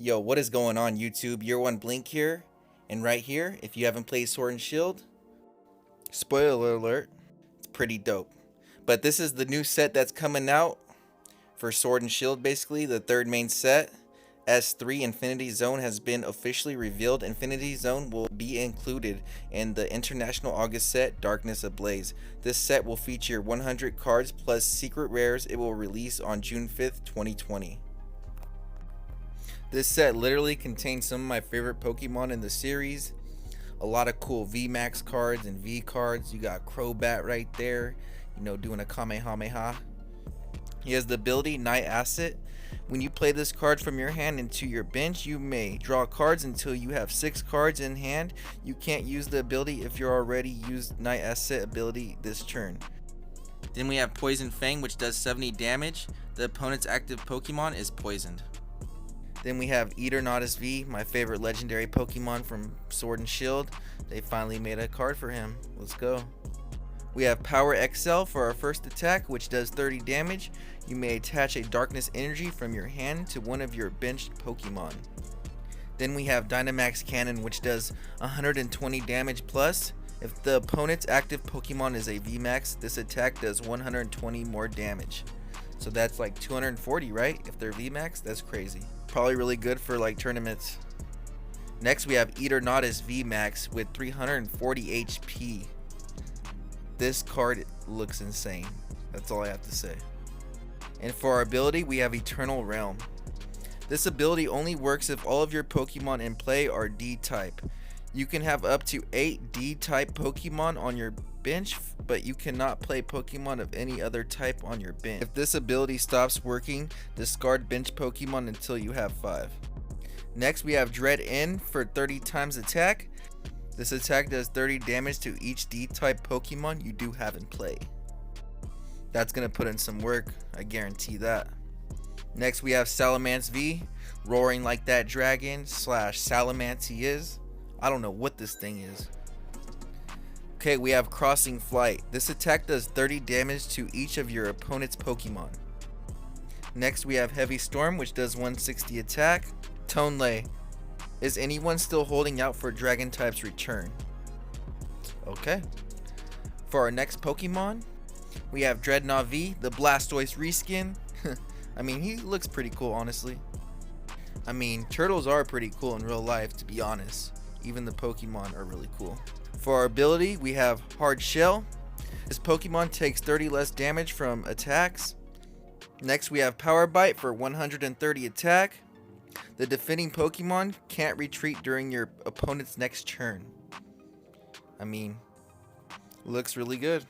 Yo, what is going on YouTube? Year One Blink here, and right here, if you haven't played Sword and Shield, spoiler alert, it's pretty dope. But this is the new set that's coming out for Sword and Shield, basically, the third main set. S3 Infinity Zone has been officially revealed. Infinity Zone will be included in the International August set, Darkness Ablaze. This set will feature 100 cards plus secret rares. It will release on June 5th, 2020. This set literally contains some of my favorite Pokemon in the series. A lot of cool Vmax cards and V cards. You got Crobat right there, doing a Kamehameha. He has the ability Night Asset. When you play this card from your hand into your bench, you may draw cards until you have 6 cards in hand. You can't use the ability if you're already used Night Asset ability this turn. Then we have Poison Fang, which does 70 damage. The opponent's active Pokemon is poisoned. Then we have Eternatus V, my favorite legendary Pokemon from Sword and Shield. They finally made a card for him. Let's go. We have Power XL for our first attack, which does 30 damage. You may attach a Darkness Energy from your hand to one of your benched Pokemon. Then we have Dynamax Cannon, which does 120 damage plus. If the opponent's active Pokemon is a VMAX, this attack does 120 more damage. So that's like 240, right? If they're VMAX, that's crazy. Probably really good for like tournaments. Next we have Eternatus VMAX with 340 HP. This card looks insane. That's all I have to say. And for our ability, we have Eternal Realm. This ability only works if all of your Pokemon in play are D-type. You can have up to 8 D-type Pokemon on your bench, but you cannot play Pokemon of any other type on your bench. If this ability stops working, discard bench Pokemon until you have 5. Next we have Dread End for 30 times attack. This attack does 30 damage to each D-type Pokemon you do have in play. That's gonna put in some work, I guarantee that. Next we have Salamence V, roaring like that dragon / Salamence he is. I don't know what this thing is. Okay, we have Crossing Flight. This attack does 30 damage to each of your opponent's Pokemon. Next we have Heavy Storm, which does 160 attack. Tonelay. Is anyone still holding out for Dragon type's return? Okay. For our next Pokemon, we have Dreadnought V, the Blastoise reskin. I mean, he looks pretty cool, honestly. I mean, turtles are pretty cool in real life, to be honest. Even the Pokemon are really cool. For our ability, we have Hard Shell. This Pokemon takes 30 less damage from attacks. Next, we have Power Bite for 130 attack. The defending Pokemon can't retreat during your opponent's next turn. I mean, looks really good.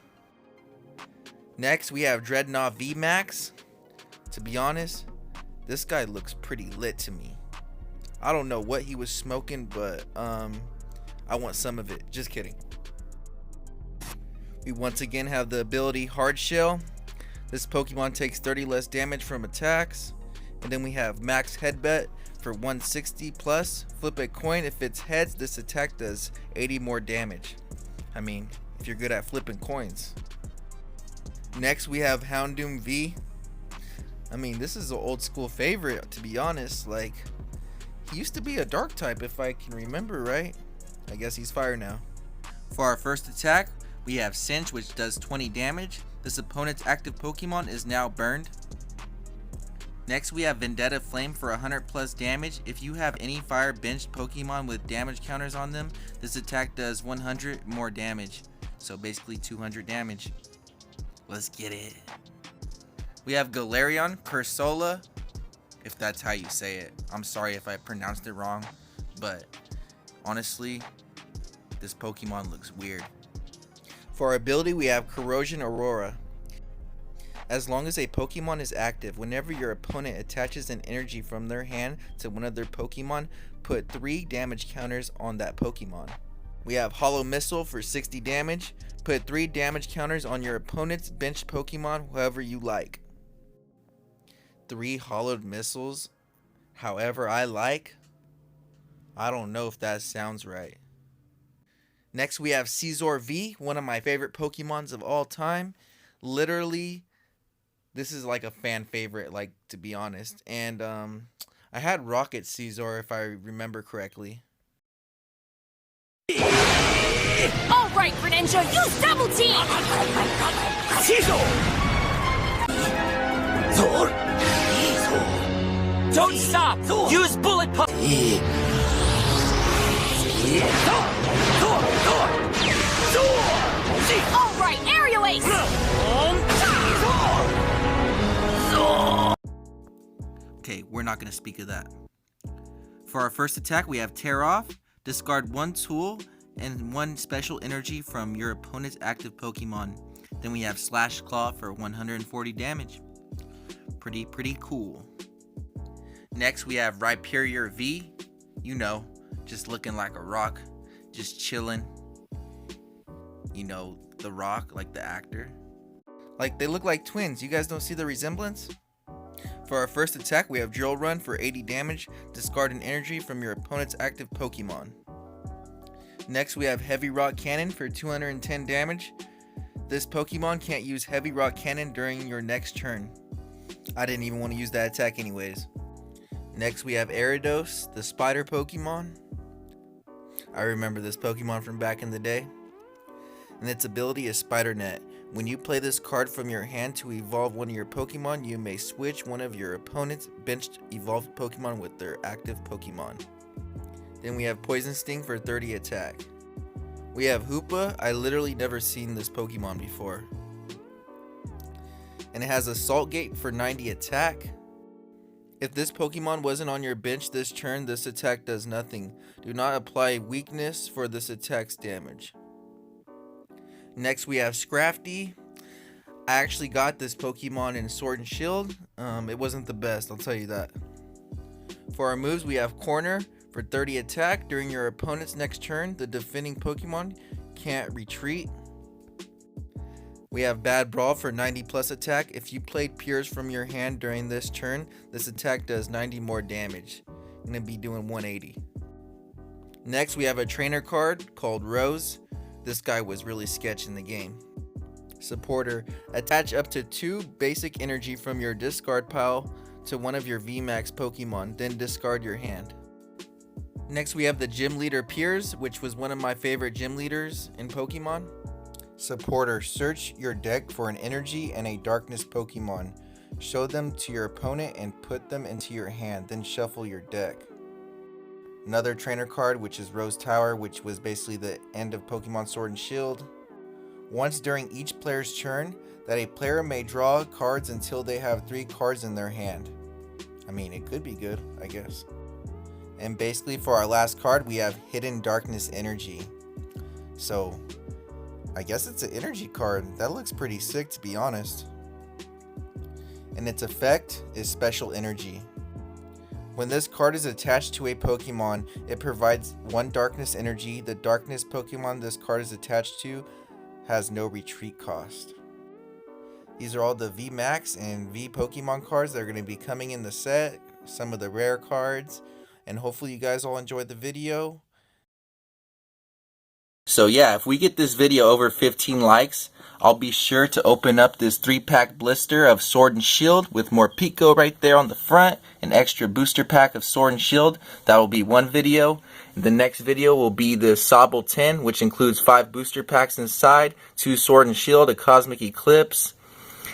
Next, we have Dreadnought VMAX. To be honest, this guy looks pretty lit to me. I don't know what he was smoking, but I want some of it. Just kidding. We once again have the ability Hard Shell. This Pokemon takes 30 less damage from attacks. And then we have Max Headbutt for 160 plus. Flip a coin. If it's heads, this attack does 80 more damage. I mean, if you're good at flipping coins. Next we have Houndoom V. I mean, this is an old school favorite, to be honest. Like, he used to be a dark type if I can remember right. I guess he's fire now. For our first attack, we have Cinch, which does 20 damage. This opponent's active Pokemon is now burned. Next we have Vendetta Flame for 100 plus damage. If you have any fire benched Pokemon with damage counters on them, this attack does 100 more damage. So basically 200 damage. Let's get it. We have Galarian Cursola, if that's how you say it. I'm sorry if I pronounced it wrong, but honestly, this Pokemon looks weird. For our ability, we have Corrosion Aurora. As long as a Pokemon is active, whenever your opponent attaches an energy from their hand to one of their Pokemon, put 3 damage counters on that Pokemon. We have Hollow Missile for 60 damage. Put 3 damage counters on your opponent's benched Pokemon, however you like. 3 hollowed missiles, however I like? I don't know if that sounds right. Next we have Scizor V, one of my favorite Pokemons of all time. Literally, this is like a fan favorite, like, to be honest. And I had Rocket Caesar if I remember correctly. Alright, Greninja, use double team! Don't stop! Use bullet punch! Alright, aerial ace! Okay, we're not going to speak of that. For our first attack, we have Tear Off. Discard one tool and one special energy from your opponent's active Pokemon. Then we have Slash Claw for 140 damage. Pretty cool. Next, we have Rhyperior V. You know, just looking like a rock. Just chilling. You know, The Rock, like the actor. Like, they look like twins. You guys don't see the resemblance? For our first attack, we have Drill Run for 80 damage. Discard an energy from your opponent's active Pokemon. Next, we have Heavy Rock Cannon for 210 damage. This Pokemon can't use Heavy Rock Cannon during your next turn. I didn't even want to use that attack anyways. Next, we have Ariados, the spider Pokemon. I remember this Pokemon from back in the day. And its ability is Spider Net. When you play this card from your hand to evolve one of your Pokemon, you may switch one of your opponent's benched evolved Pokemon with their active Pokemon. Then we have Poison Sting for 30 attack. We have Hoopa. I literally never seen this Pokemon before. And it has Assault Gate for 90 attack. If this Pokemon wasn't on your bench this turn, this attack does nothing. Do not apply weakness for this attack's damage. Next, we have Scrafty. I actually got this Pokemon in Sword and Shield. It wasn't the best, I'll tell you that. For our moves, we have Corner for 30 attack. During your opponent's next turn, the defending Pokemon can't retreat. We have Bad Brawl for 90 plus attack. If you played Piers from your hand during this turn, this attack does 90 more damage. I'm going to be doing 180. Next, we have a trainer card called Rose. This guy was really sketch in the game. Supporter. Attach up to 2 basic energy from your discard pile to one of your Vmax Pokemon, then discard your hand. Next, we have the Gym Leader Piers, which was one of my favorite gym leaders in Pokemon. Supporter. Search your deck for an energy and a darkness Pokemon. Show them to your opponent and put them into your hand, then shuffle your deck. Another trainer card, which is Rose Tower, which was basically the end of Pokemon Sword and Shield. Once during each player's turn, that a player may draw cards until they have 3 cards in their hand. I mean, it could be good, I guess. And basically for our last card, we have Hidden Darkness Energy. So, I guess it's an energy card. That looks pretty sick, to be honest. And its effect is Special Energy. When this card is attached to a Pokemon, it provides 1 darkness energy. The darkness Pokemon this card is attached to has no retreat cost. These are all the VMAX and V Pokemon cards that are going to be coming in the set. Some of the rare cards. And hopefully you guys all enjoyed the video. So yeah, if we get this video over 15 likes, I'll be sure to open up this 3-pack blister of Sword and Shield with more Pico right there on the front. An extra booster pack of Sword and Shield. That will be one video. The next video will be the Sobble 10, which includes 5 booster packs inside, 2 Sword and Shield, a Cosmic Eclipse,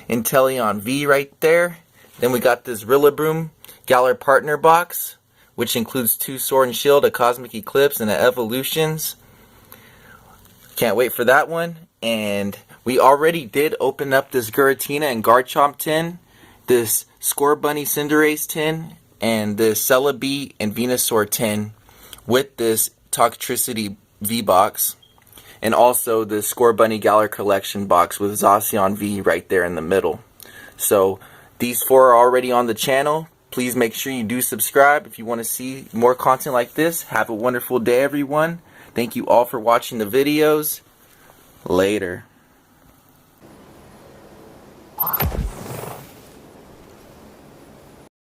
Inteleon V right there. Then we got this Rillaboom Galar Partner box, which includes 2 Sword and Shield, a Cosmic Eclipse, and an Evolutions. Can't wait for that one. And we already did open up this Giratina and Garchomp tin, this Scorbunny Cinderace tin, and this Celebi and Venusaur tin with this Toxtricity V-Box. And also the Scorbunny Galar Collection box with Zacian V right there in the middle. So these 4 are already on the channel. Please make sure you do subscribe if you want to see more content like this. Have a wonderful day, everyone. Thank you all for watching the videos. Later.